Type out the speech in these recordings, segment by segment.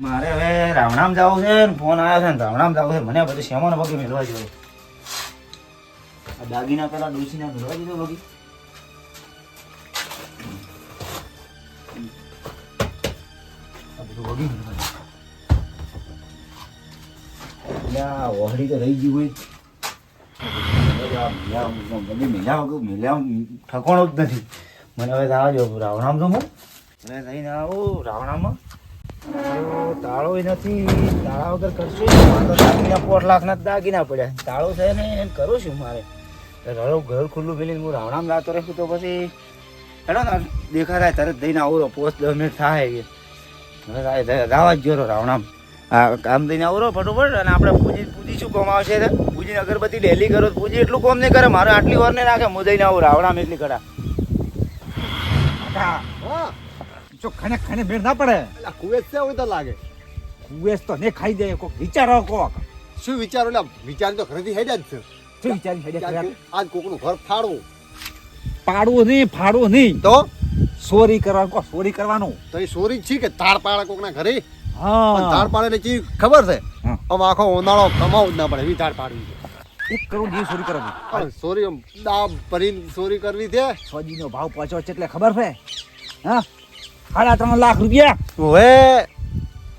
મારે હવે રાવણામ જવું છે ને ફોન આવ્યો છે ને રાવણામ જવું છે. મને બધું શ્યામોને બગી મેળવા જોઈએ. આ દાગીના પેલા ડોસીના મેળવા દીધો બગી. આ બધું બગી મેળવા ઓહડી તો રહી ગયું હોય મેલ્યા ઠકોણો જ નથી. મને હવે જવા જો રાવણામ તો હું મને થઈને આવું રાવણામાં તાળો નથી. તાળા વગર કરશું દાગીના 4 લાખના દાગીના પડ્યા. તાળો છે ને એમ કરું છું મારે ઘર ખુલ્લું પેલી હું રાવણામ જતો રહીશું તો પછી હેડો ને દેખાડાય તરત દઈને આવું 5-10 મિનિટ થાય જવા જ ગયો રાવણામ. હા કામ દઈને આવો ફટોફટ. અને આપણે પૂજી શું કોમ આવશે પૂજીને અગરબત્તી ડેલી કરો પૂજી એટલું કોમ નહીં કરે. મારે આટલી વાર નહીં નાખે હું દઈને આવું રાવણામ એટલી કરા. જો ખાને ખાને મેળ ના પડે. કુવેત છે હોય તો લાગે. કુવેસ તો ને ખાઈ જાય. કોક વિચારો કોક શું વિચારો? વિચાર તો ઘરેથી હેડ્યા જ છે. શું વિચારી હેડ્યા? આજ કોકનું ઘર ફાડવું. પાડવું નહીં, ફાડવું નહીં, તો ચોરી કરવાનું. કોક ચોરી કરવાનું તો એ ચોરી છે કે તાળ પાડે કોકના ઘરે? હા તાળ પાડે એટલે ચી ખબર છે? હા. આમ આખો ઉનાળો કમાવું જ ના પડે એવી તાળ પાડવી છે. 1 કરોડ જેવી ચોરી કરવાની. ચોરી આમ દાબ ભરીને ચોરી કરવી છે. સોજીનો ભાવ પહોંચ્યો છે એટલે ખબર છે? હા 3.5 લાખ રૂપિયા. હવે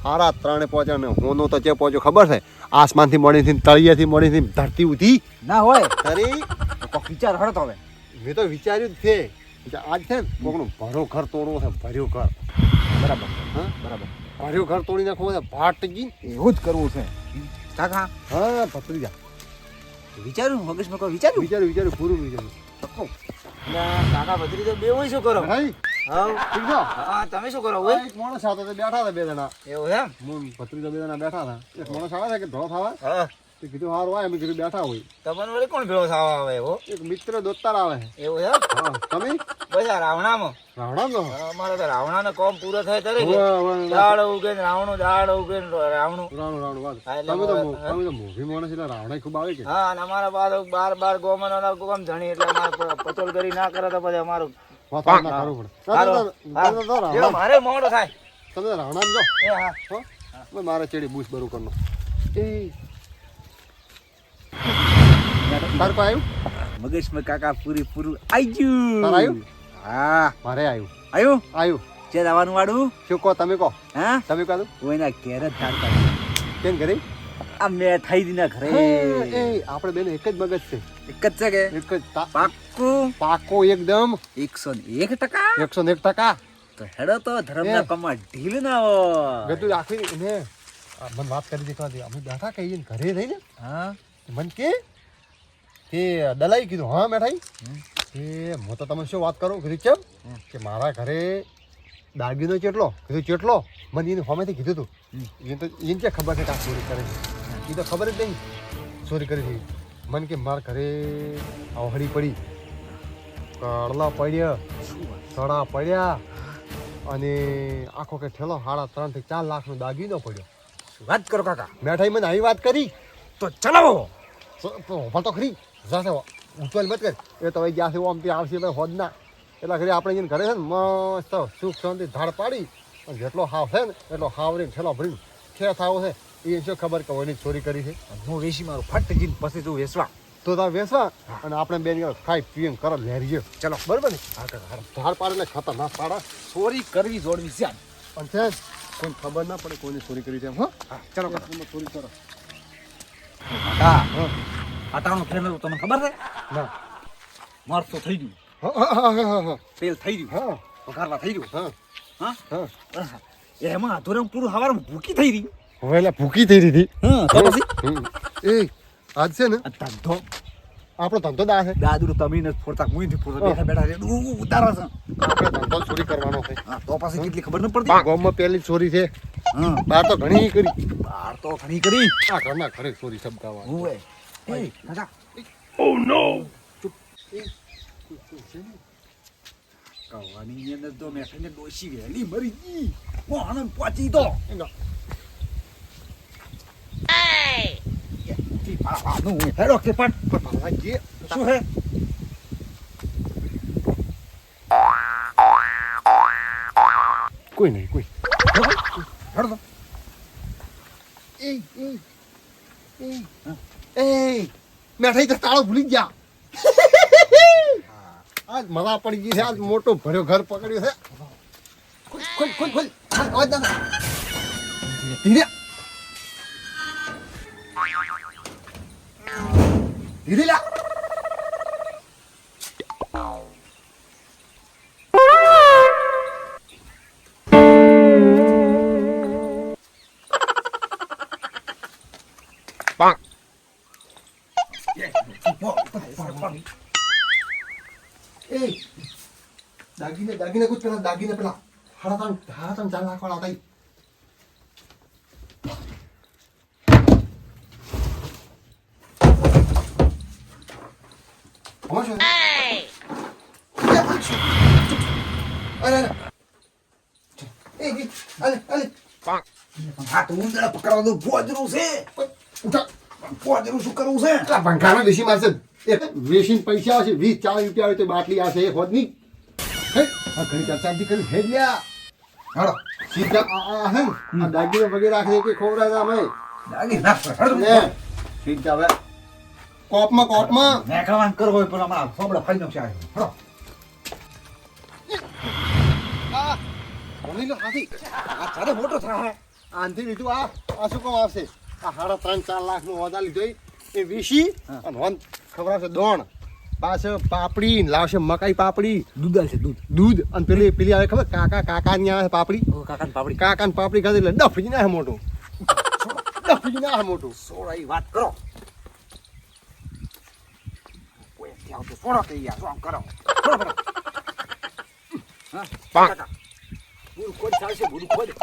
હારા 3 પહોંચ્યા ને હોનો તો ચે પહોંચ્યો ખબર છે? આસમાનથી મળીથી તળિયેથી મળીથી ધરતી ઉઠી ના હોય ખરી. કોક વિચાર હળતો હવે. મેં તો વિચાર્યું જ છે આજ છે ને કોકનું ભરો ઘર તોડવું છે. ભર્યું ઘર. બરાબર. હા બરાબર ભર્યું ઘર તોડી નાખવું છે. ભાટ જી એવું જ કરવું છે કાકા. હા ભત્રીજા વિચાર્યું મગજમાં કોઈ વિચાર્યું? વિચાર્યું પૂરું વિચાર્યું. કાકા ભત્રીજો બે હોય શું કરો? ભાઈ હા ઠીક છે. હા તમે શું કરો હોય? એક માણસ આવતો તો બેઠા હતા 2 જણા. એવું એમ? ભત્રીજા 2 જણા બેઠા હતા. એક માણસ આવે છે કે ભેળો થવા. હા તે કીધું હારું આવે. મેં કીધું બેઠા હોય. તમને વળી કોણ ભેળો થવા આવે એવો? એક મિત્ર દોસ્તાર આવે છે. એવું એમ? હા તમે બસ આ રાવણામાં રાવણા તો અમારે તો રાવણાનો કોમ પૂરો થાય તરે રાવણું દાળ ઉગે ને રાવણું દાળ ઉગે ને રાવણું. રાવણું વાત. હા, એટલે તમે તો હા. તમે તો મોભી માણસ એટલે રાવણા ખૂબ આવે કે હા અને અમારા બાર ગોમનો કોમ ધણી એટલે અમારે પચોલ કરી ના કરે તો પછી અમારું વાત ના કરવું પડે. હારું. તમે તો જો રાવણા મારે મોડો થાય. તમે તો રાવણા જો એ હા હો મારે ચેડી બુશ બરું કરનો. એ તાર કોઈ આવ્યું? મગજમાં કાકા પૂરું આઈ ગયું. તાર આવ્યું? હા મારે આવ્યું. આવ્યું. આવ્યું. છે આવવાનું વાળું. શું કહો તમે કહો. હા તમે કહો કોઈના ઘેર જ ધારતા કેમ કરે? આ મેં થઈ દીના ઘરે. એ આપણે બેન એક જ મગજ છે. એક જ છે કે એક જ પાક્કું પાકો એકદમ 101%. 101%. તો હેડો તો ધર્મના કમા ઢીલ ના હોય. બધું આખી ને મને વાત કરી દીધા હતી. અમે બેઠા કહીએ ને ઘરે રહીને હા મને કે દલાઈ કીધું હા મેઠાઈ કે હું તો તમે શું વાત કરું કીધું કેમ કે મારા ઘરે દાગીનો ચેટલો કીધું ચેટલો મને એને હોમેથી કીધું હતું. એને ક્યાં ખબર છે કે આ ચોરી કરે છે? એ તો ખબર જ નહીં ચોરી કરી હતી. મને કે મારા ઘરે આવહડી પડી, કડલા પડ્યા, સડા પડ્યા અને આખો કે ઠેલો 3.5 થી 4 લાખનો દાગીનો પડ્યો. વાત કરો કાકા. મેઠાઈ મને આવી વાત કરી તો ચલાવો. પણ તો ખરી જાશે ઉતવાલ મત કર. એ તો ભાઈ ગયા છે આમથી આવશે ભાઈ હોદના એટલા ઘરે આપણે જઈને ઘરે છે ને મસ્ત સુખ શાંતિ ધાડ પાડી અને જેટલો હાવ છે ને એટલો હાવ રે ઠેલો ભરીને ખેર થાવ છે. એ શું ખબર કે ઓની ચોરી કરી છે? હું વેસી મારું ફટ જીન પછી તું વેસવા. તો તાર વેસવા અને આપણે બેન ખાઈ પીને કરો લહેરીએ. ચલો બરાબર ને? હા ધાડ પાડે એટલે ખતરનાક પાડા. ચોરી કરવી જોડવી છે. પણ છે કોઈ ખબર ના પડે કોની ચોરી કરી છે એમ. હા ચલો ચોરી કરો. હા આટાણું ફેરવું તમને ખબર છે? ના મારસો થઈ ગયું. હા તેલ થઈ ગયું. હા પગારવા થઈ ગયું. હા હા હા એમાં અધૂરે પૂરું હવારમાં ભૂકી થઈ રહી. હવે એટલે ભૂકી થઈ રહી હતી. હા તો પછી એ આજ છે ને આ ધંધો આપણો ધંધો દા છે. દાદુ તમે નથી ફોડતા મુઈથી ફોડતા બેઠા બેઠા ઉતારો છે. આપણે ધંધો ચોરી કરવાનો છે. હા તો પછી કેટલી ખબર ન પડતી. ગામમાં પહેલી ચોરી છે. હા બહાર તો ઘણી કરી. બહાર તો ઘણી કરી. આ ઘરના ઘરે ચોરી સબકાવા. ઓએ એ કાકા કવાની અંદર તો મેઠાઈને ડોશી વેલી મરી ગઈ. હું આનંદ પહોંચી તો હેડો કે પણ શું હે કોઈ નહીં કોઈ હેડો તો. એ મેઠાઈ તો તાળો ભૂલી જ ગયા આજ મજા પડી ગઈ છે આજ મોટો ભર્યો ઘર પકડ્યો છે ખોલ ખોલ ખોલ અવાજ ના ધીરે ધીરે લા દાગીને કુછ પેલા દાગીને પેલા હાડા તન 4 લાખ વાળા હતા હા તો ઊંધડા પકડવા દો પોજરું છે પોજરું શું કરવું છે પંખાના વેસી મારશે વેસીને પૈસા આવશે 20-40 રૂપિયા આવે તો બાટલી આવશે એક હોદ ની ઘણી ચર્ચા કરી હેડ્યા હાડો સીધા આ દાગીને વગેરે રાખે કે ખોવરાય અમે દાગી નાખ હેડો સીધા હવે કોપમાં મેકવાન કરવો હોય પણ અમારા ફોબડા ફાઈ નાખશે હેડો બોલીનો હાથી આ ચારે મોટો થાય આંધી લીધું આ શું કામ આવશે આ 3.5-4 લાખ નો ઓર્ડર લીધો એ વીસી અને હોન ખબર આવશે દોણ પાછળ પાપડી લાવશે મકાઈ પાપડી દૂધ આવશે દૂધ અને પેલી આવે ખબર કાકાની આવે પાપડી કાકાની પાપડી ખાધી એટલે ડફજી ના મોટું ડફજી ના મોટું સોળાઈ વાત કરો કોઈ ત્યાં તો સોળા થઈ ગયા શું આમ કરો બરાબર હા ગુરુ કોઈ ચાલશે ગુરુ કોઈ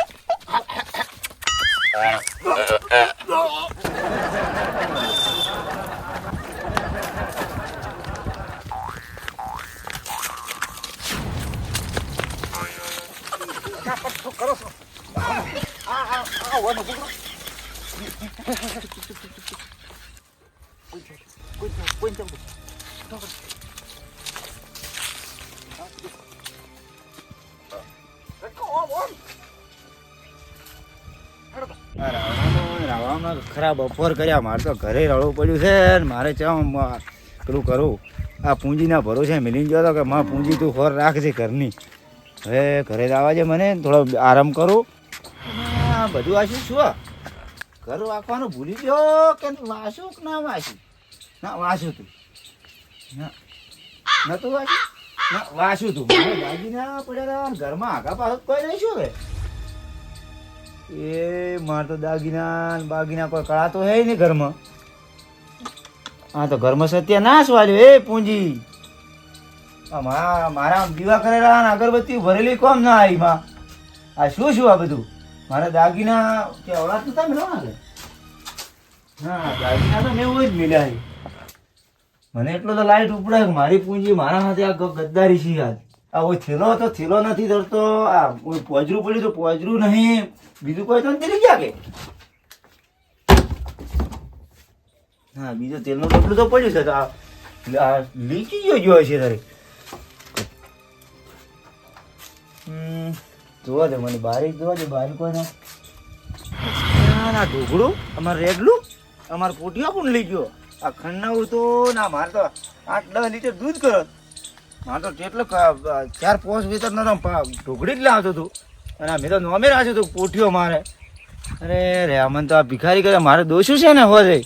કરો છો રાવણામાં ખરા બપોર કર્યા મારે તો ઘરે રડવું પડ્યું છે ને મારે ચમ પેલું કરું આ પૂંજીના ભરોસે મિલી ગયો હતો કે માં પૂંજી તું ખોર રાખજે ઘરની હવે ઘરે આવવા છે મને થોડો આરામ કરું બધું વાંચ્યું શું ઘર વાંચવાનું ભૂલી ગયો કે વાંચું કે ના વાંચ્યું ના વાંચું તું નતું વાંચ્યું ના વાંચું તું મારે દાગીના પડ્યા ઘરમાં આગા પાછળ કોઈ નહીં શું હવે એ મારે તો દાગીના બાગીના કોઈ કળા તો હે નહીં ઘરમાં હા તો ઘરમાં સત્યાનાશ વાળ્યો એ પૂંજી મારા દીવા કરેલા અગરબત્તી ભરેલી કોમ ના આવી માં આ શું આ બધું મારા દાગીના કે અવળાત નતા મેળવા ને હા દાગીના તો મેં હોય જ મિલ્યા મને એટલો તો લાઈટ ઉપડાય મારી પૂંજી મારા હાથે આ ગદ્દારી છે યાદ આ કોઈ થેલો હતો થેલો નથી ધરતો આ પોજરું પડ્યું તો પોજરું નહીં બીજું કોઈ તો નથી ગયા કે હા બીજું તેલનું ટોપલું તો પડ્યું છે તો આ લીચી ગયો છે તારે જોવા દે મને બારી જોવા દે બારી કોઈ ના ઢોકળું અમારે રેગલું અમારે પોટીઓ પણ લઈ ગયો આ ખંડનાવું તો ના મારે તો 8-10 લીટર દૂધ કરો મારે તો કેટલો 4-5 લીટર નો ઢોકળી જ લાવતો હતું અને મેં તો નોમે રાખ્યો હતું પોટીઓ મારે અરે રે મને તો આ ભિખારી કરે મારે દોષું છે ને હોરે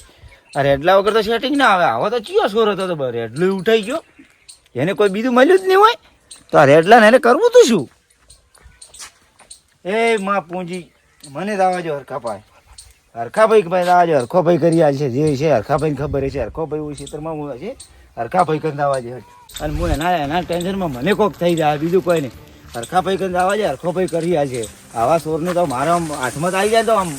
આ રેડલા વગર તો સેટિંગ ના આવે આવો તો ચિયો સોર હતો તો રેડલું ઉઠાઈ ગયો એને કોઈ બીજું મળ્યું જ નહીં હોય તો આ રેડલા ને એને કરવું તું શું એ માં પૂંજી મને દાવા જો હરખાભાઈ હરખાભાઈ દાવા જો હરખોભાઈ કરી આલ છે જે છે હરખાભાઈને ખબર છે હરખોભાઈ હું ક્ષેત્રમાં હું છે હરખાભાઈ કરી દાવા છે અને હું એના ટેન્શનમાં મને કોક થઈ જાય બીજું કોઈ નહીં હરખાભાઈ કરી દાવા છે હરખોભાઈ કરી આલ છે આવા સોરને તો મારા હાથમાં આવી જાય તો આમ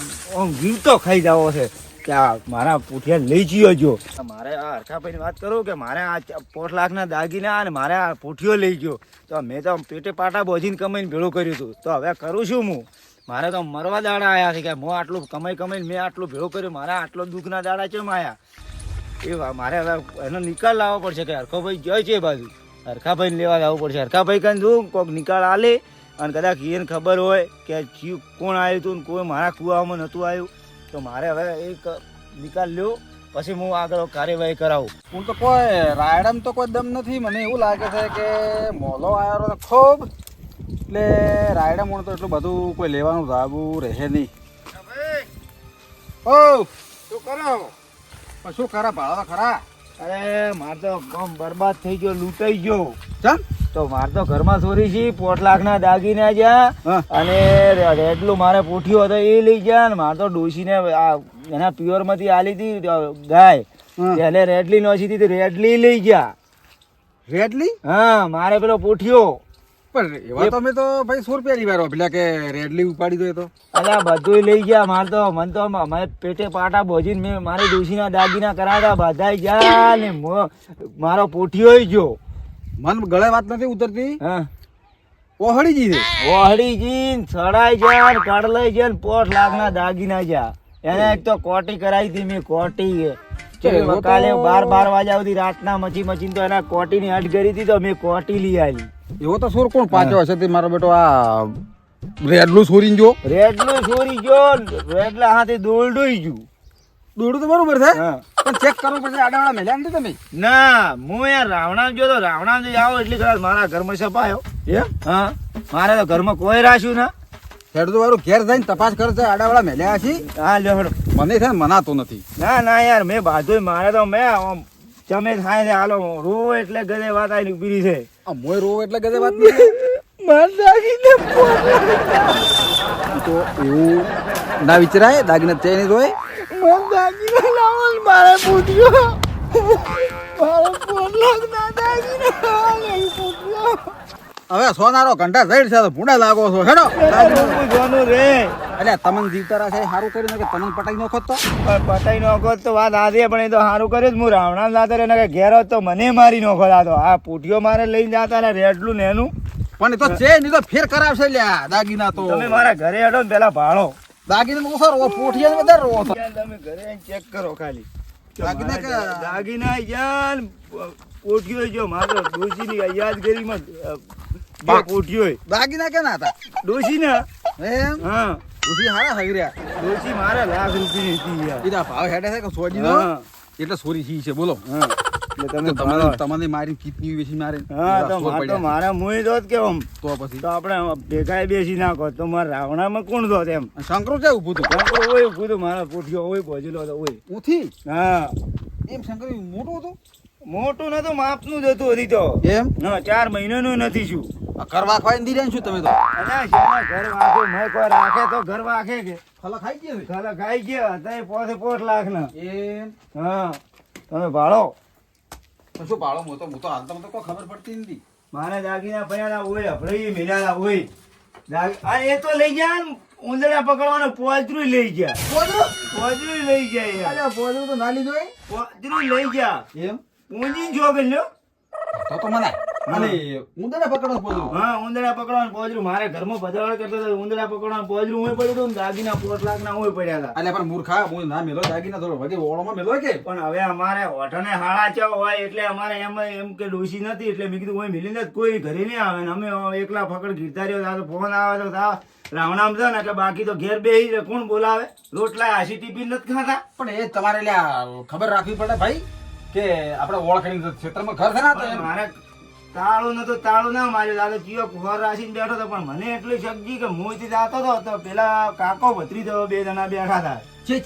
જીવતો ખાઈ જવો છે કે આ મારા પૂઠિયા લઈ જયો જો મારે આ હરખાભાઈની વાત કરું કે મારે આ 5 લાખના દાગીના અને મારે આ પૂઠિયો લઈ ગયો તો મેં તો પેટે પાટા બોજીને કમાઈને ભેળું કર્યું હતું તો હવે કરું છું હું મારે તો મરવા દાડા આવ્યા છે કે હું આટલું કમાઈને મેં આટલું ભેળું કર્યું મારા આટલો દુઃખના દાડા કેમ આવ્યા એ મારે હવે એનો નિકાલ લાવવો પડશે કે હરખાભાઈ જાય છે એ બાજુ હરખાભાઈને લેવા જવું પડશે હરખાભાઈ કાંઈ જોઉં કોઈક નિકાલ આલે અને કદાચ એને ખબર હોય કે કોણ આવ્યું હતું ને કોઈ મારા કૂવામાં નહોતું આવ્યું તો મારે હવે એક નિકાલ લ્યો પછી હું આગળ કાર્યવાહી કરાવું. હું તો કોઈ રાયડામાં તો કોઈ દમ નથી. મને એવું લાગે છે કે મોલો આવ્યો ખૂબ એટલે રાયડામાં તો એટલું બધું કોઈ લેવાનું ધાબું રહે નહીં. ઓ શું કરો? પણ શું કરે ભાડો ખરા? અરે મારે તો કામ બરબાદ થઈ ગયો, લૂંટાઈ ગયો. ચમ તો મારે તો ઘરમાં ચોરી છે, 5 લાખના દાગીના જ્યાં અને રેડલું મારે પૂઠ્યો હતો એ લઈ ગયા ને મારે તો ડોશીને એના પ્યોરમાંથી આલી હતી ગાય એટલે રેડલી નોસી હતી રેડલી લઈ ગયા. રેડલી? હા મારે પેલો પૂઠ્યો. પણ એવા તો અમે તો ભાઈ 100 રૂપિયા લીધા પેલા કે રેડલી ઉપાડી દો તો. અલ્યા બધું લઈ ગયા. મારે તો મને તો મારે પેટે પાટા ભોજીને મેં મારી ડોશીના દાગીના કરાવ્યા બધા ગયા ને મારો પૂઠ્યો ગયો. મન ગળે વાત નથી ઉતરતી. હા ઓહળી જી છે. ઓહળી જી સડાઈ જા કડલાઈ જા 5 લાખના દાગીના જા. એને એક તો કોટી કરાવી હતી મેં. કોટી કાલે 12 વાગ્યા સુધી રાતના મચીને તો એના કોટીની હટ કરી હતી તો મેં કોટી લઈ આવી. એવો તો સોર કોણ પાછો હશે તે મારો બેટો આ રેડલું સોરી જો. રેડલું ચોરી ગયો. રેડલા હાથે દોરડું ગયું. દોડું તો બરોબર છે પણ ચેક કરવું પડશે. આડાવાળા મેલ્યા નથી તમે? ના હું યાર રાવણા ગયો તો રાવણા આવો એટલી કદાચ મારા ઘરમાં છપાયો. હા મારે તો ઘરમાં કોઈ રાખ્યું ના. હેડ તો વાળું ઘેર જઈને તપાસ કરશે. આડાવાળા મેલ્યા છે. હા લ્યો હેડો. મને છે ને મનાતો નથી. ના યાર મેં બાજુ મારે તો મેં તમે થાય ને હાલો રો એટલે ગજે વાત આવીને ઉભી છે. આ મોય રો એટલે ગજે વાત નહીં. તો એવું ના વિચારાય. દાગીના ચેન રોય મારે પૂછ્યો મારે 5 લાખના દાગીના. હવે સોનારો ઘંટા જઈડ છે તો ભૂંડા લાગો છો. હેડો પૂછવાનું રે. એટલે તમને જીવતા રાખે સારું કરીને કે તમને પટાઈ નો ખોત તો પટાઈ નોખો તો વાત આધી પણ એ તો સારું કર્યું. હું રાવણા લાતો ને કે ઘેર હોત તો મને મારી નોખો લાતો. આ પૂઠીઓ મારે લઈને જતા ને રેડલું ને એનું પણ એ તો છે નહીં તો ફેર કરાવશે લ્યા દાગીના તો. તમે મારા ઘરે હેડો ને પેલા ભાડો દાગીના ઓછો રો પોઠિયા વધારે રો છો. તમે ઘરે ચેક કરો ખાલી દાગીના કે દાગીના જાન પોઠીઓ જો મારો ડોશીની યાદગીરીમાં પોઠીઓ દાગીના કે ના હતા ડોશી ને. એમ? હા ઉસી હારા હઈ રહ્યા. ડોશી મારે લાખ રૂપિયાની હતી યાર. ઈદા ભાવ હેડે છે કે સોજી નો એટલે સોરી છી છે બોલો. હા એટલે તમને તમને મારી કીટની વેચી મારે. હા તો મારા મુઈ દોત કે આમ તો પછી તો આપણે ભેગાય બેસી નાખો તો મારા રાવણામાં કોણ દોત એમ. શંકરો છે ઉભું તું. ઓય ઊભું તો મારા પોઠીઓ ઓય પહોંચેલો હતો ઓય. ઉથી હા એમ શંકર મોટું હતું. મોટું નતું માપનું જ હતું હજી તો. એમ? ના 4 મહિનાનું નથી શું. ઘર વાખવાઈ દી રહ્યા શું તમે તો? અલ્યા જેના ઘર વાંખે મેં કોઈ રાખે તો ઘર વાંખે કે ફલા ખાઈ ગયા ખાલા ખાઈ ગયા હતા 5 લાખના. એમ? હા તમે ભાડો તો શું ભાડો મોતો મોતો હાલ તો કોઈ ખબર પડતી નથી. મારે દાગીના પૈયા હોય આપણે મિલાના હોય એ તો લઈ ગયા ને ઉંદરા પકડવાનું પોજરું લઈ ગયા. પોજરું લઈ ગયા યાર. પોદરું તો ના લીધો. પોજરું લઈ ગયા. એમ? પૂંજી જો કે લ્યો. તો મને અને ઉંદરા પકડો પોદરું. હા ઉંદરા પકડવાનું પોજરું મારે ઘરમાં બજાર કરતો હતો. ઉંદરા પકડવાનું પોજરું હોય પડ્યું હતું ને દાગીના 5 લાખના હોય પડ્યા હતા. અલ્યા પણ મૂર્ખા હું ના મેલો દાગીના થોડો વગે ઓળોમાં મેલો કે પણ હવે અમારે ઓઠાને હાળા ચા હોય એટલે અમારે એમ કે ડોશી નથી એટલે મેં કીધું હોય મિલીને કોઈ ઘરે નહીં આવે ને અમે એકલા ફકડ ગીરતા રહ્યો તો ફોન આવે તો રાવણામ છે ને એટલે બાકી તો ઘેર બેસી કોણ બોલાવે. રોટલા હાસી ટિફિન નથી ખાતા. પણ એ તમારે લ્યા ખબર રાખવી પડે ભાઈ કે આપણે ઓળખણી ક્ષેત્રમાં ઘર છે ને તો મારે તાળું નતો તાળું ના માર્યું દાદા ચિયો ઘર રાખીને બેઠો હતો પણ મને એટલી શક્તિ કે મોંથી જતો હતો તો પેલા કાકો ભત્રી તો 2 જણા બેઠા હતા. છે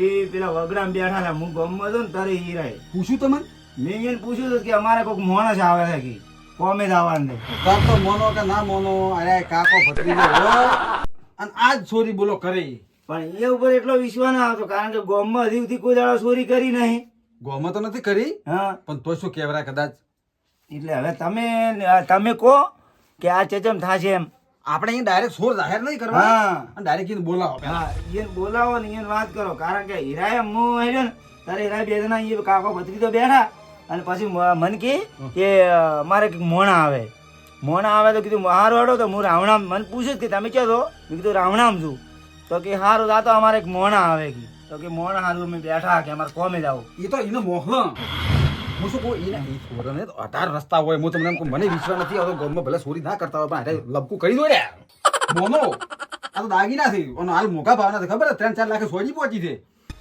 એ પેલા વગડામાં બેઠા હતા. હું ગમમાં હતો ને તારે હીરાય પૂછું તમને મેં એને પૂછ્યું હતું કે અમારે કોઈક માણસ આવે છે કે કોમે દાવાનું નહીં. તાર તો મોનો કે ના મોનો અરે કાકો ભત્રીજો હોય અને આજ ચોરી બોલો કરે. પણ એ ઉપર એટલો વિશ્વાસ ના આવતો કારણ કે ગોમમાં હજી સુધી કોઈ દાડો ચોરી કરી નહીં. ગોમાં તો નથી કરી હા પણ તો શું કહેવાય કદાચ. એટલે હવે તમે કહો કે આ ચચમ થાશે એમ. આપણે અહીં ડાયરેક્ટ સોર જાહેર નહીં કરવા હા અને ડાયરેક્ટ એને બોલાવો. હા એને બોલાવો ને એને વાત કરો કારણ કે હીરાએ હું આવ્યો ને તારે હીરા 2 જણા એ કાકો ભત્રી તો બેઠા અને પછી મને કે મારે કંઈક મોણા આવે તો કીધું હારું હડો તો હું રાવણામ મને પૂછ્યું કે તમે ક્યાં છો મેં કીધું રાવણામ છું તો કે હારું આ તો અમારે એક મોણા આવે કે તો કે મોણા હારું અમે બેઠા કે અમારે કોમે જાવ. એ તો એનો મોહ હું શું કહું એને એ છોરાને તો 18 રસ્તા હોય હું તમને એમ કહું, મને વિશ્વાસ નથી આવતો ગામમાં ભલે ચોરી ના કરતા હોય પણ હારે લપકું કરી દો રે મોનો આ તો દાગીના થી અને હાલ મોઘા ભાવના છે ખબર 3-4 લાખ સોજી પહોંચી છે.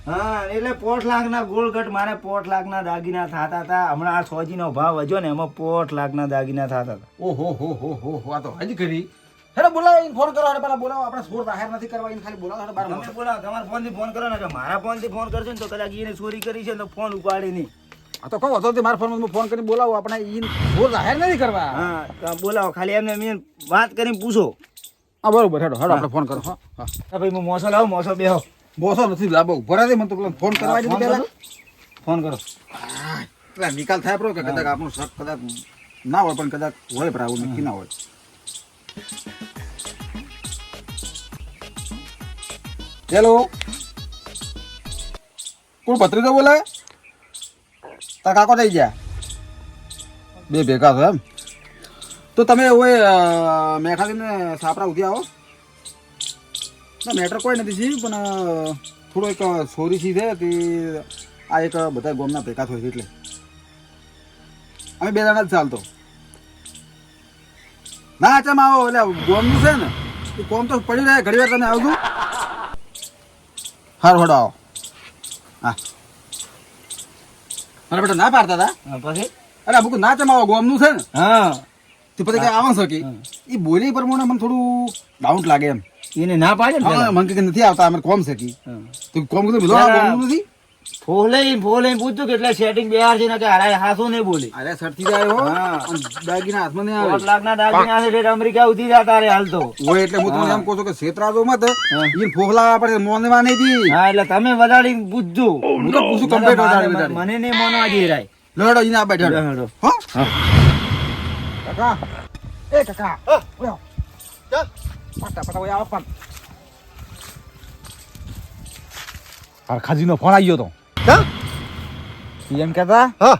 હા એટલે 5 લાખના ગોળગટ મારે 5 લાખના દાગીના થતા હતા. હમણાં આ 100 નો ભાવ વધ્યો ને એમાં 5 લાખના દાગીના થતા હતા. ઓહો હો હો હો હો આ તો હજી કરી હેડો બોલાવો એને ફોન કરો. પેલા બોલાવો આપણે સોર જાહેર નથી કરવા એને ખાલી બોલાવો. હેડો તમે બોલાવો, તમારા ફોનથી ફોન કરો ને કે મારા ફોનથી ફોન કરજો ને તો કદાચ એને ચોરી કરી છે તો ફોન ઉપાડે નહીં. આ તો કહો હતો મારા ફોનમાં હું ફોન કરીને બોલાવો. આપણે એને સોર જાહેર નથી કરવા. હા તો બોલાવો, ખાલી એમને મેં વાત કરીને પૂછો. હા બરોબર હેડો હેડો આપણે ફોન કરો. હા હા હા ભાઈ હું મોસો લાવો, મોસો બેહો. બોસો નથી લાવો ઉભો રહે મને તો પેલા ફોન કરવા જ પેલા ફોન કરો. પેલા નિકાલ થાય પ્રો કે કદાચ આપણું શક કદાચ ના હોય પણ કદાચ હોય પણ આવું નક્કી ના હોય. હેલો કોણ ભત્રીજો બોલે? તાર કાકો થઈ ગયા બે ભેગા છો એમ? તો તમે હોય મેઠાથી સાપરા ઉધી આવો. ના મેટર કોઈ નથી જી પણ થોડો એક સોરી સી છે તે આ એક બધા ગોમના ભેગા થાય એટલે અમે 2 જણા જ ચાલતો. ના ચમ આવો એટલે ગોમનું છે ને એ કોમ તો પડી રહે ઘડી વાર તમે આવજો. હારું હડો આવો. હા મારા બેટા ના પાડતા હતા. હા પછી અરે અમુક ના ચમ આવો ગોમનું છે ને હા તે પછી કઈ આવવાનું છે કે એ બોલી પ્રમાણે મને થોડું ડાઉટ લાગે એમ. એને ના પાડે ને હા મને કે નથી આવતા અમે કોમ છે કે તો કોમ કીધું બોલો ગોમનું નથી. ફોલે પૂછતું કેટલા સેટિંગ બિહાર છે ને કે હારા હાસું નહીં બોલી. અરે સરથી જાય હો હા. દાગીના હાથમાં નહીં આવે. 5 લાખના દાગીના છે એટલે અમેરિકા ઉધી જતા રે હાલ તો. હોય એટલે હું તમને એમ કહું છું કે છેતરાજો મત ઈ ફોહલા આપણે મોનવા નહીં દી. હા એટલે તમે વધારી પૂછજો. હું તો પૂછું કમ્પ્લીટ વધારે મને નહીં મોનવા દે રાય. લડો ઈને આ બેઠો હેડો. હો કાકા એ કાકા ઓયો ચાલ પટા ઓય આવો પણ ખાજીનો ફોન આવ્યો તો ચાલ એમ કહેતા હા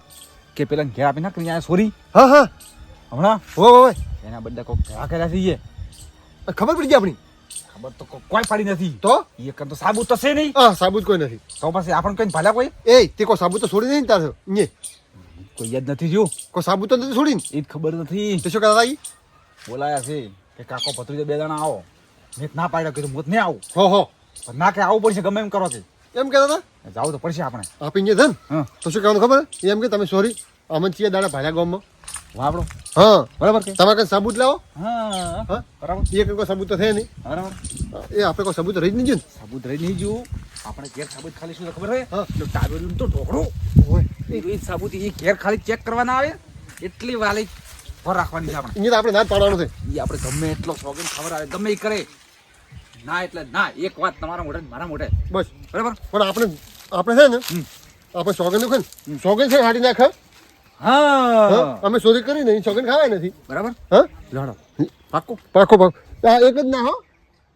કે પેલા ઘેર આપી નાખ અહીંયા સોરી હા હા હમણાં હોય એના બધા કોક ઘેરા કર્યા છે. ખબર પડી ગઈ આપણી. ખબર તો કોઈ પડી નથી તો એ કર તો સાબુત તો છે નહીં. હા સાબુત કોઈ નથી. તો પછી આપણને કઈ ભલા કોઈ એ તે કોઈ સાબુત તો છોડી નહીં તાર ને કોઈ યાદ નથી જો કોઈ સાબુત તો નથી છોડીને. એ જ ખબર નથી. તે શું કરતા ઈ બોલાયા છે કે કાકો ભત્રીજો 2 જણા આવો. મેં ના પાડ્યો કીધું હું જ નહીં આવું હો હો પણ ના કે આવું પડશે ગમે એમ કરો કે એમ કહેતા હતા જાવું તો પડશે આપણે. આપીને ધન હા તો શું કહેવાનું ખબર એમ કે તમે સોરી અમન છીએ દાડા ભાલ્યા ગામમાં. વાપડો હા બરાબર કે તમે કઈ સાબુત લાવો. હા હા બરાબર એ કોઈ સાબુત તો છે નહીં. બરાબર એ આપણે કોઈ સાબુત રહી જ નહીં જોયું સાબુત રહી નહીં જોયું. આપણે ઘેર સાબુત ખાલી શું ખબર હે હા. પેલું ટાવેલું તો ઢોકળો એ સાબુત એ ઘેર ખાલી ચેક કરવાના આવે એટલી વાલી પર રાખવાની છે આપણે. અહીંયા તો આપણે ના જ પાડવાનું છે. એ આપણે ગમે એટલો સોગન ખબર આવે ગમે એ કરે ના એટલે ના. એક વાત તમારા મોઢે ને મારા મોઢે બસ બરાબર. પણ આપણે છે ને આપણે સોગન નું ને સોગન છે હાડી નાખે. હા અમે ચોરી કરી નહીં સોગન ખાવાય નથી. બરાબર હા લડો પાક્કું. પાકો પાકો એક જ ના હો